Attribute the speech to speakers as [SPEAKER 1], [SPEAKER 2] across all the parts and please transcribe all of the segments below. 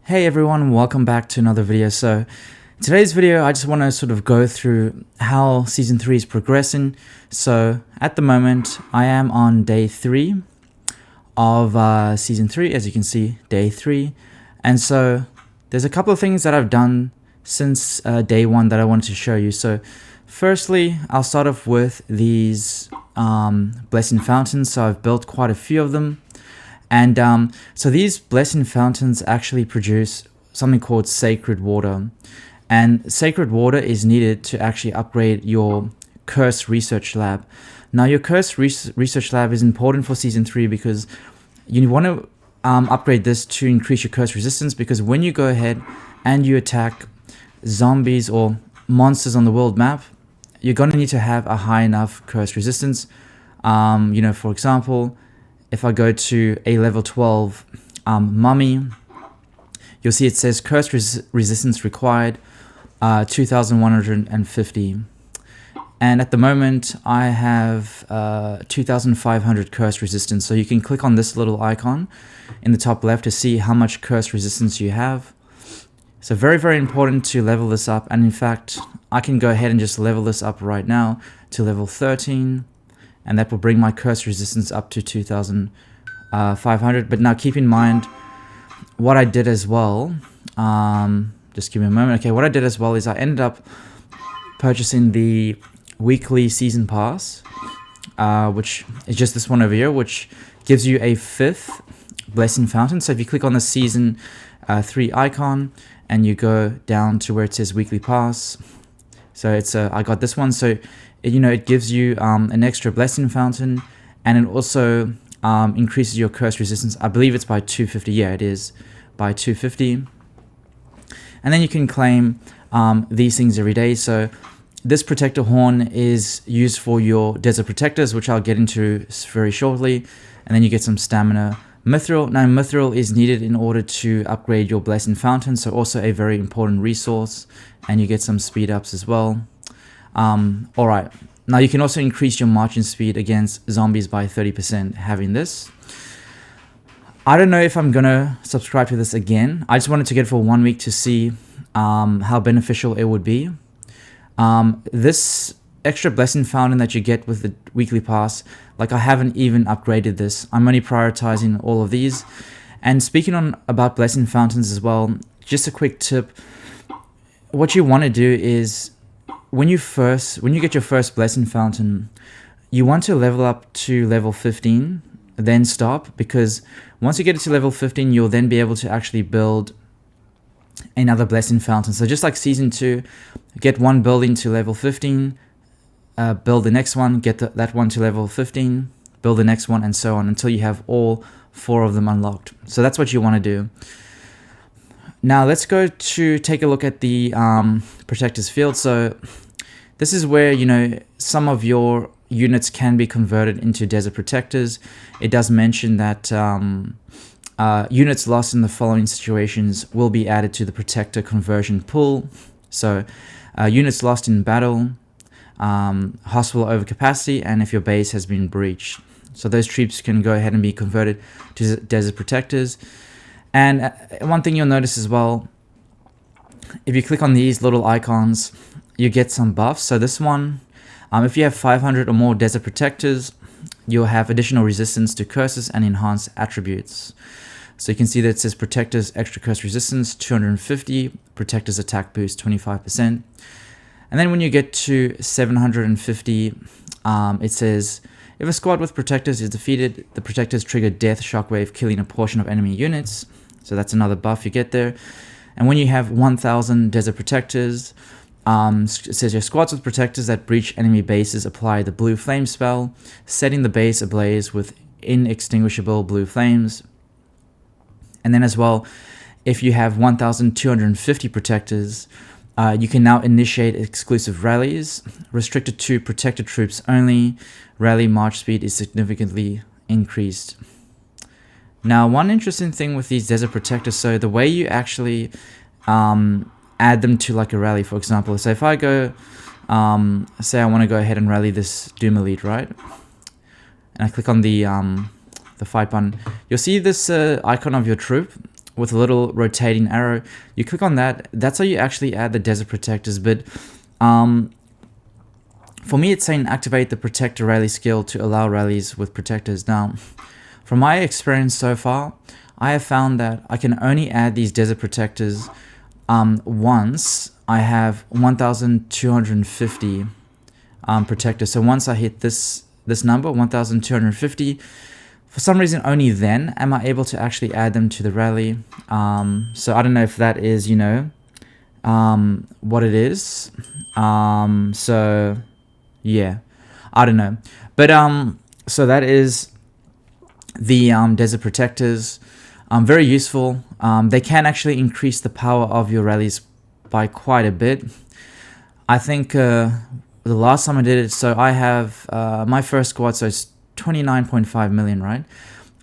[SPEAKER 1] Hey everyone, welcome back to another video. So today's video, I just want to sort of go through how season 3 is progressing. So at the moment, I am on day 3 of season 3, as you can see, day 3. And so there's a couple of things that I've done since day 1 that I wanted to show you. So firstly, I'll start off with these blessing fountains. So I've built quite a few of them. And so these blessing fountains actually produce something called sacred water. And sacred water is needed to actually upgrade your curse research lab. Now your curse research lab is important for season 3 because you want to upgrade this to increase your curse resistance, because when you go ahead and you attack zombies or monsters on the world map, you're going to need to have a high enough curse resistance. For example, if I go to a level 12 mummy, you'll see it says curse resistance required 2150. And at the moment, I have 2500 curse resistance. So you can click on this little icon in the top left to see how much curse resistance you have. So very, very important to level this up. And in fact, I can go ahead and just level this up right now to level 13. And that will bring my curse resistance up to 2500. But now keep in mind what I did as well. Just give me a moment. Okay, what I did as well is I ended up purchasing the weekly season pass, which is just this one over here, which gives you a 5th blessing fountain. So if you click on the season 3 icon and you go down to where it says weekly pass, so it's I got this one. So it gives you an extra blessing fountain, and it also increases your curse resistance. I believe it's by 250. Yeah, it is by 250. And then you can claim these things every day. So this protector horn is used for your desert protectors, which I'll get into very shortly. And then you get some stamina. Mithril. Now mithril is needed in order to upgrade your blessing fountain, so also a very important resource, and you get some speed ups as well. Alright, now you can also increase your marching speed against zombies by 30% having this. I don't know if I'm gonna subscribe to this again. I just wanted to get it for 1 week to see how beneficial it would be. This extra blessing fountain that you get with the weekly pass, like I haven't even upgraded this. I'm only prioritizing all of these. And speaking about blessing fountains as well, just a quick tip. What you want to do is when you get your first blessing fountain, you want to level up to level 15, then stop, because once you get it to level 15, you'll then be able to actually build another blessing fountain. So just like season 2, get one building to level 15, build the next one, get that one to level 15, build the next one, and so on until you have all 4 of them unlocked. So that's what you want to do. Now let's go to take a look at the protectors field. So this is where some of your units can be converted into desert protectors. It does mention that units lost in the following situations will be added to the protector conversion pool. So units lost in battle, hospital overcapacity, and if your base has been breached. So those troops can go ahead and be converted to desert protectors. And one thing you'll notice as well, if you click on these little icons, you get some buffs. So this one, if you have 500 or more desert protectors, you'll have additional resistance to curses and enhanced attributes. So you can see that it says protectors extra curse resistance 250, protectors attack boost 25%. And then when you get to 750, it says if a squad with protectors is defeated, the protectors trigger death shockwave, killing a portion of enemy units. So that's another buff you get there. And when you have 1000 desert protectors, it says your squads with protectors that breach enemy bases apply the blue flame spell, setting the base ablaze with inextinguishable blue flames. And then as well, if you have 1250 protectors, you can now initiate exclusive rallies, restricted to protected troops only. Rally march speed is significantly increased. Now, one interesting thing with these desert protectors, so the way you actually add them to like a rally, for example, so if I go, say I want to go ahead and rally this Doom Elite, right? And I click on the fight button, you'll see this icon of your troop. with a little rotating arrow. You click on that. That's how you actually add the desert protectors. But for me, it's saying activate the protector rally skill to allow rallies with protectors. Now, from my experience so far, I have found that I can only add these desert protectors once I have 1,250 protectors. So once I hit this number, 1,250, for some reason only then am I able to actually add them to the rally. So I don't know if that is, you know, what it is. So yeah, I don't know. But so that is the desert protectors. Very useful. They can actually increase the power of your rallies by quite a bit. I think the last time I did it, so I have my first squad, so it's 29.5 million, right?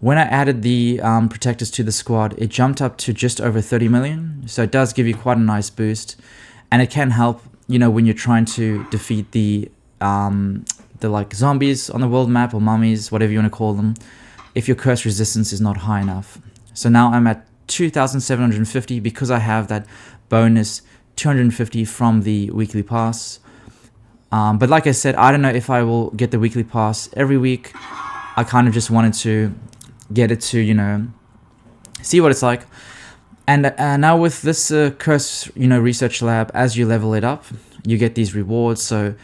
[SPEAKER 1] When I added the protectors to the squad, it jumped up to just over 30 million. So it does give you quite a nice boost, and it can help, you know, when you're trying to defeat the like zombies on the world map, or mummies, whatever you want to call them, if your curse resistance is not high enough. So now I'm at 2,750 because I have that bonus 250 from the weekly pass. But like I said, I don't know if I will get the weekly pass every week. I kind of just wanted to get it to, you know, see what it's like. And now with this curse, you know, research lab, as you level it up, you get these rewards. So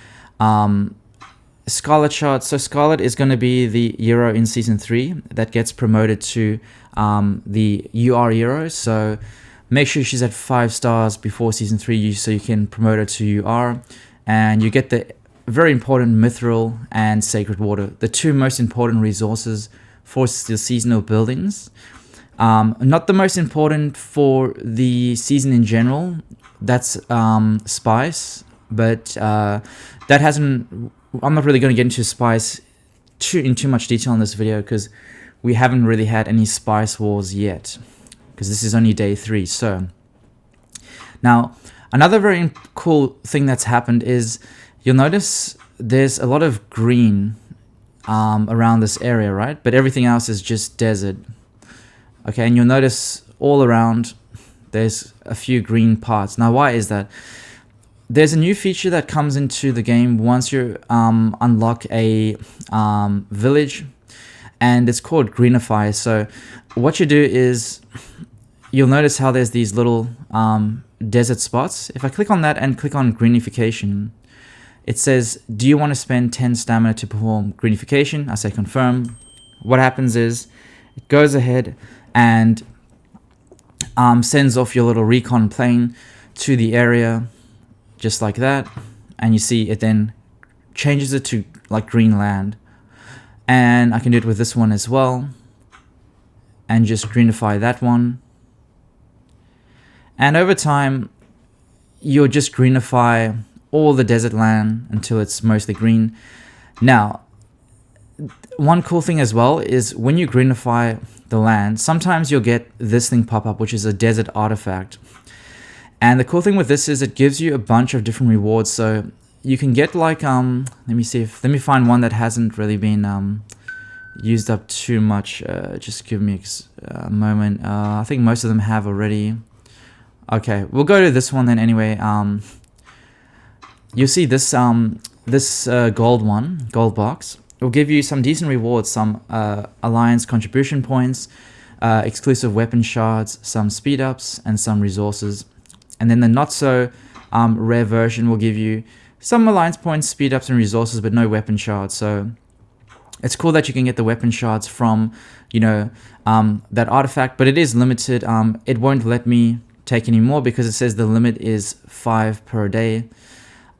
[SPEAKER 1] Scarlet Shard. So Scarlet is going to be the hero in Season 3 that gets promoted to the UR hero. So make sure she's at 5 stars before Season 3 so you can promote her to UR. And you get the very important Mithril and Sacred Water, the two most important resources for the seasonal buildings. Not the most important for the season in general. That's Spice, but that hasn't... I'm not really going to get into Spice in too much detail in this video because we haven't really had any Spice Wars yet, because this is only day 3. So now, another very cool thing that's happened is you'll notice there's a lot of green around this area, right? But everything else is just desert. Okay, and you'll notice all around there's a few green parts. Now, why is that? There's a new feature that comes into the game once you unlock a village, and it's called Greenify. So what you do is you'll notice how there's these little desert spots. If I click on that and click on Greenification, it says, do you want to spend 10 stamina to perform Greenification? I say confirm. What happens is it goes ahead and sends off your little recon plane to the area, just like that. And you see it then changes it to like green land. And I can do it with this one as well. And just greenify that one. And over time, you'll just greenify all the desert land until it's mostly green. Now, one cool thing as well is when you greenify the land, sometimes you'll get this thing pop up, which is a desert artifact. And the cool thing with this is it gives you a bunch of different rewards. So you can get like, let me find one that hasn't really been used up too much. Just give me a moment. I think most of them have already. Okay, we'll go to this one then anyway. You'll see this gold box. It will give you some decent rewards, some alliance contribution points, exclusive weapon shards, some speed ups, and some resources. And then the not so rare version will give you some alliance points, speed ups, and resources, but no weapon shards. So it's cool that you can get the weapon shards from, you know, that artifact, but it is limited. It won't let me take any more because it says the limit is 5 per day.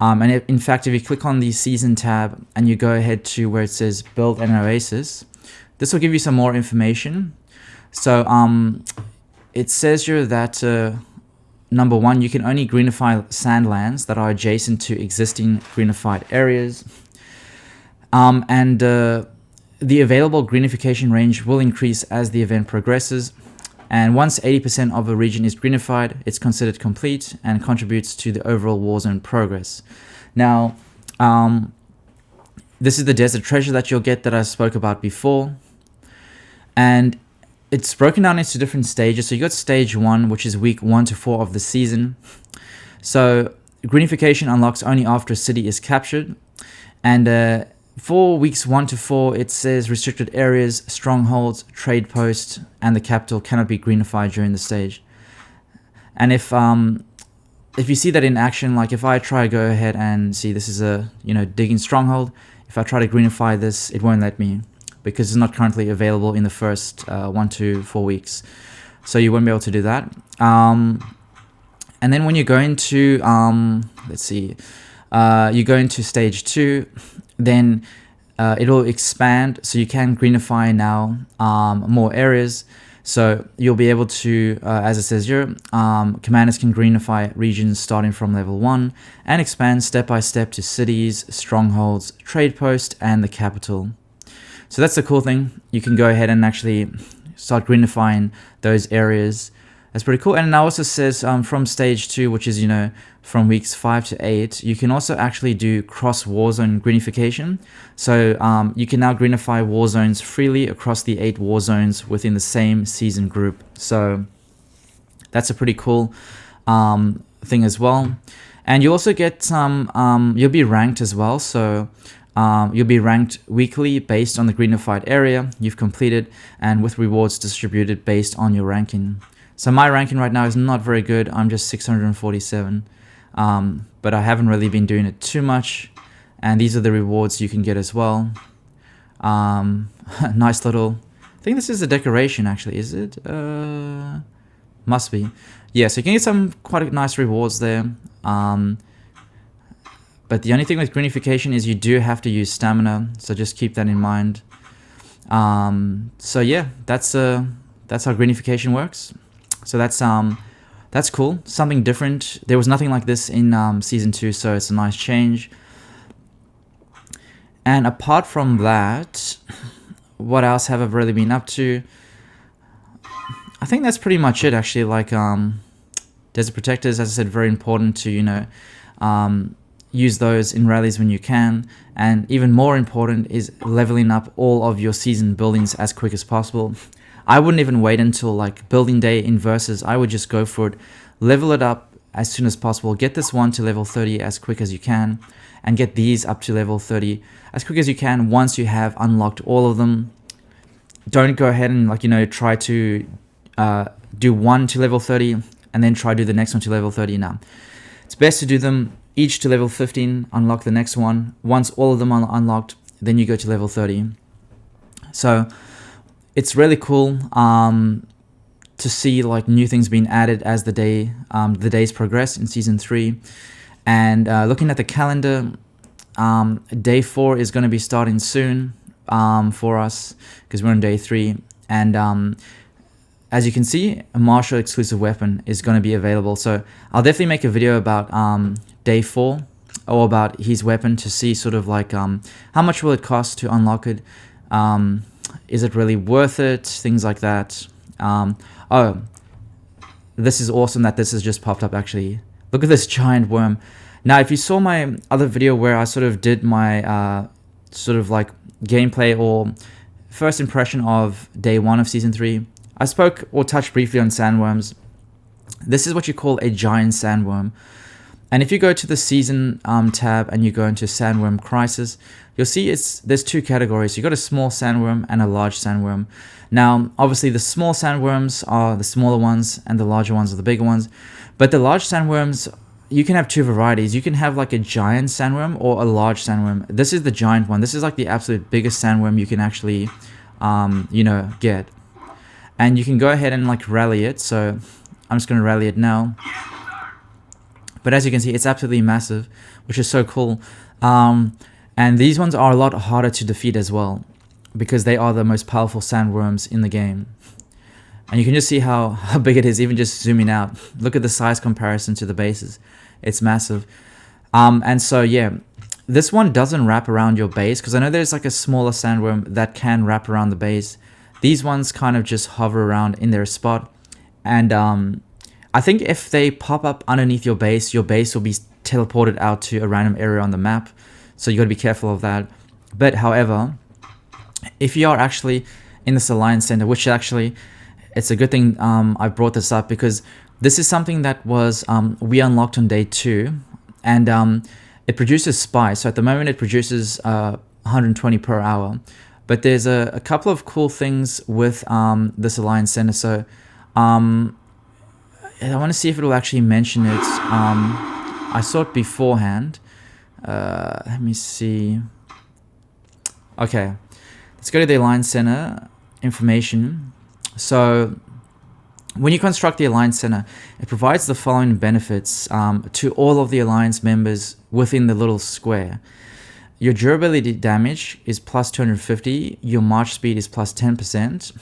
[SPEAKER 1] And in fact, if you click on the season tab and you go ahead to where it says build an oasis, this will give you some more information. So it says here that number 1, you can only greenify sandlands that are adjacent to existing greenified areas. And the available greenification range will increase as the event progresses. And once 80% of a region is greenified, it's considered complete and contributes to the overall warzone progress. Now, this is the desert treasure that you'll get that I spoke about before. And it's broken down into different stages. So you got stage 1, which is week 1 to 4 of the season. So Greenification unlocks only after a city is captured. And for weeks 1 to 4, it says restricted areas, strongholds, trade posts, and the capital cannot be greenified during the stage. And if you see that in action, like if I try to go ahead and see this is a digging stronghold, if I try to greenify this, it won't let me because it's not currently available in the first 1 to 4 weeks. So you won't be able to do that. And then when you go into you go into stage 2, then it'll expand, so you can greenify now more areas. So you'll be able to, as it says here, commanders can greenify regions starting from level 1 and expand step by step to cities, strongholds, trade posts, and the capital. So that's the cool thing. You can go ahead and actually start greenifying those areas. That's pretty cool. And it also says from stage 2, which is, from weeks 5 to 8, you can also actually do cross warzone greenification. So you can now greenify war zones freely across the 8 war zones within the same season group. So that's a pretty cool thing as well. And you also get some, you'll be ranked as well. So you'll be ranked weekly based on the greenified area you've completed and with rewards distributed based on your ranking. So my ranking right now is not very good. I'm just 647. But I haven't really been doing it too much. And these are the rewards you can get as well. Nice little... I think this is a decoration actually, is it? Must be. Yeah, so you can get some quite nice rewards there. But the only thing with greenification is you do have to use stamina. So just keep that in mind. So yeah, that's how greenification works. So that's cool, something different. There was nothing like this in season 2, so it's a nice change. And apart from that, what else have I really been up to? I think that's pretty much it actually. Like Desert Protectors, as I said, very important to use those in rallies when you can. And even more important is leveling up all of your season buildings as quick as possible. I wouldn't even wait until like building day in versus. I would just go for it, level it up as soon as possible, get this one to level 30 as quick as you can, and get these up to level 30 as quick as you can once you have unlocked all of them. Don't go ahead and try to do one to level 30 and then try to do the next one to level 30 now. It's best to do them each to level 15, unlock the next one. Once all of them are unlocked, then you go to level 30. So it's really cool to see like new things being added as the days progress in season 3. And looking at the calendar, day 4 is going to be starting soon for us because we're on day 3. And as you can see, a martial exclusive weapon is going to be available. So I'll definitely make a video about day 4 or about his weapon to see sort of like how much will it cost to unlock it. Is it really worth it? Things like that. Oh, this is awesome that this has just popped up actually. Look at this giant worm. Now, if you saw my other video where I sort of did my sort of like gameplay or first impression of day 1 of season 3, I spoke or touched briefly on sandworms. This is what you call a giant sandworm. And if you go to the season tab and you go into Sandworm Crisis, you'll see there's 2 categories. You've got a small sandworm and a large sandworm. Now, obviously the small sandworms are the smaller ones and the larger ones are the bigger ones. But the large sandworms, you can have 2 varieties. You can have like a giant sandworm or a large sandworm. This is the giant one. This is like the absolute biggest sandworm you can actually, get. And you can go ahead and like rally it. So I'm just going to rally it now. But as you can see, it's absolutely massive, which is so cool. And these ones are a lot harder to defeat as well, because they are the most powerful sandworms in the game. And you can just see how big it is, even just zooming out. Look at the size comparison to the bases. It's massive. And so, yeah, this one doesn't wrap around your base, because I know there's like a smaller sandworm that can wrap around the base. These ones kind of just hover around in their spot. And I think if they pop up underneath your base will be teleported out to a random area on the map. So you got to be careful of that. But however, if you are actually in this alliance center, which actually it's a good thing I brought this up, because this is something that was we unlocked on day 2, and it produces spice. So at the moment it produces 120 per hour, but there's a couple of cool things with this Alliance Center. So I want to see if it will actually mention it. I saw it beforehand. Let me see. Okay, let's go to the Alliance Center information. So when you construct the Alliance Center, it provides the following benefits to all of the Alliance members within the little square. Your durability damage is plus 250, your march speed is plus 10%,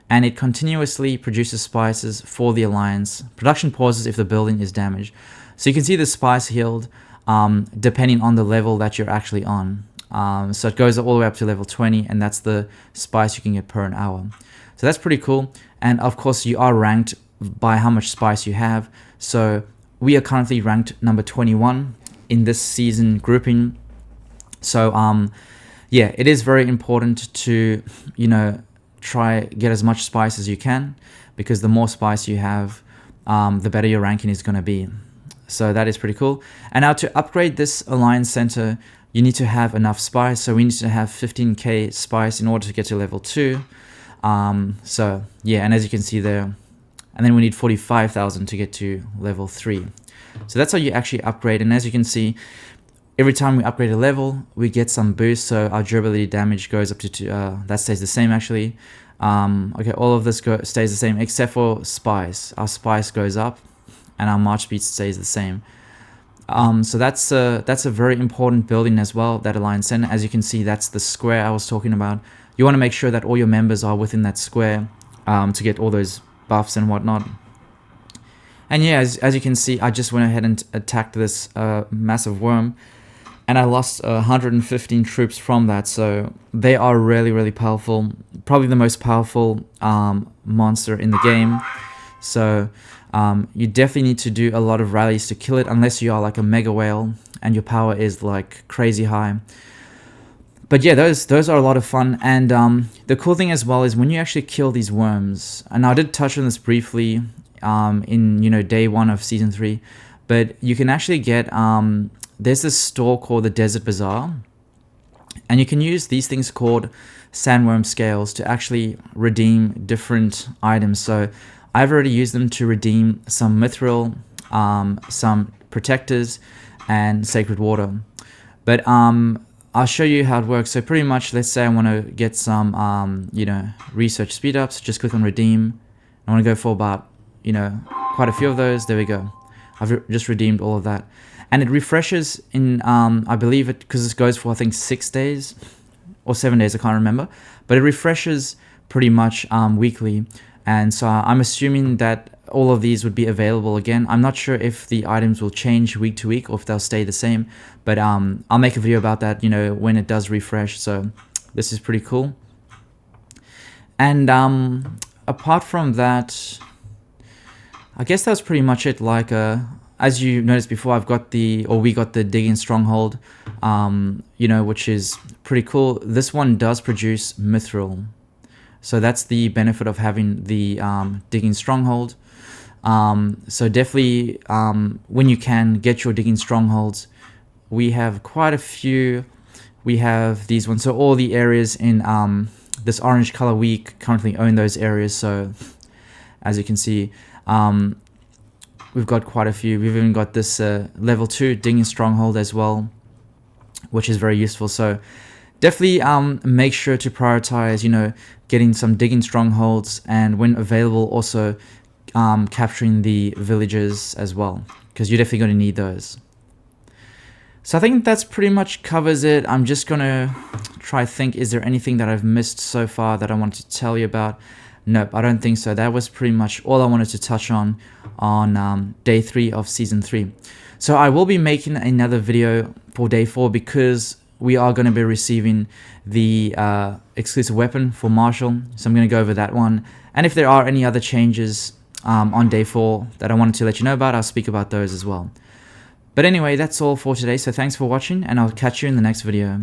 [SPEAKER 1] and it continuously produces spices for the Alliance. Production pauses if the building is damaged. So you can see the spice healed depending on the level that you're actually on. So it goes all the way up to level 20, and that's the spice you can get per an hour. So that's pretty cool. And of course you are ranked by how much spice you have. So we are currently ranked number 21 in this season grouping. So yeah, it is very important to, you know, try get as much spice as you can, because the more spice you have, the better your ranking is going to be. So that is pretty cool. And now to upgrade this Alliance Center, you need to have enough spice. So we need to have 15k spice in order to get to level 2. So yeah, and as you can see there, and then we need 45,000 to get to level 3. So that's how you actually upgrade. And as you can see, every time we upgrade a level, we get some boost. So our durability damage goes up to that stays the same actually. Okay, all of this stays the same except for spice. Our spice goes up, and our march speed stays the same. So that's a very important building as well, that Alliance Center. As you can see, that's the square I was talking about. You want to make sure that all your members are within that square to get all those buffs and whatnot. And yeah, as you can see, I just went ahead and attacked this massive worm, and I lost 115 troops from that. So they are really, really powerful. Probably the most powerful monster in the game. So you definitely need to do a lot of rallies to kill it, unless you are like a mega whale and your power is like crazy high. But yeah, those are a lot of fun. And the cool thing as well is when you actually kill these worms, and I did touch on this briefly in, you know, day 1 of season 3, but you can actually get there's this store called the Desert Bazaar, and you can use these things called sandworm scales to actually redeem different items. So I've already used them to redeem some mithril, some protectors, and sacred water. But I'll show you how it works. So pretty much, let's say I want to get some, you know, research speed ups. Just click on redeem. I want to go for about, you know, quite a few of those. There we go. I've just redeemed all of that. And it refreshes in, I believe it, because this goes for, I think, 6 days or 7 days, I can't remember. But it refreshes pretty much weekly. And so I'm assuming that all of these would be available again. I'm not sure if the items will change week to week or if they'll stay the same. But I'll make a video about that, you know, when it does refresh. So this is pretty cool. And apart from that, I guess that's pretty much it. Like, as you noticed before, we got the Digging Stronghold, you know, which is pretty cool. This one does produce mithril. So that's the benefit of having the Digging Stronghold. So definitely, when you can, get your Digging Strongholds. We have quite a few. We have these ones. So all the areas in this orange color, we currently own those areas. So as you can see, we've got quite a few. We've even got this level 2 Digging Stronghold as well, which is very useful. So definitely make sure to prioritize, you know, getting some Digging Strongholds, and when available, also capturing the villages as well, because you're definitely going to need those. So I think that's pretty much covers it. I'm just going to try think, is there anything that I've missed so far that I wanted to tell you about? Nope, I don't think so. That was pretty much all I wanted to touch on day 3 of season 3. So I will be making another video for day 4, because we are going to be receiving the exclusive weapon for Marshall. So I'm going to go over that one. And if there are any other changes on day 4 that I wanted to let you know about, I'll speak about those as well. But anyway, that's all for today. So thanks for watching, and I'll catch you in the next video.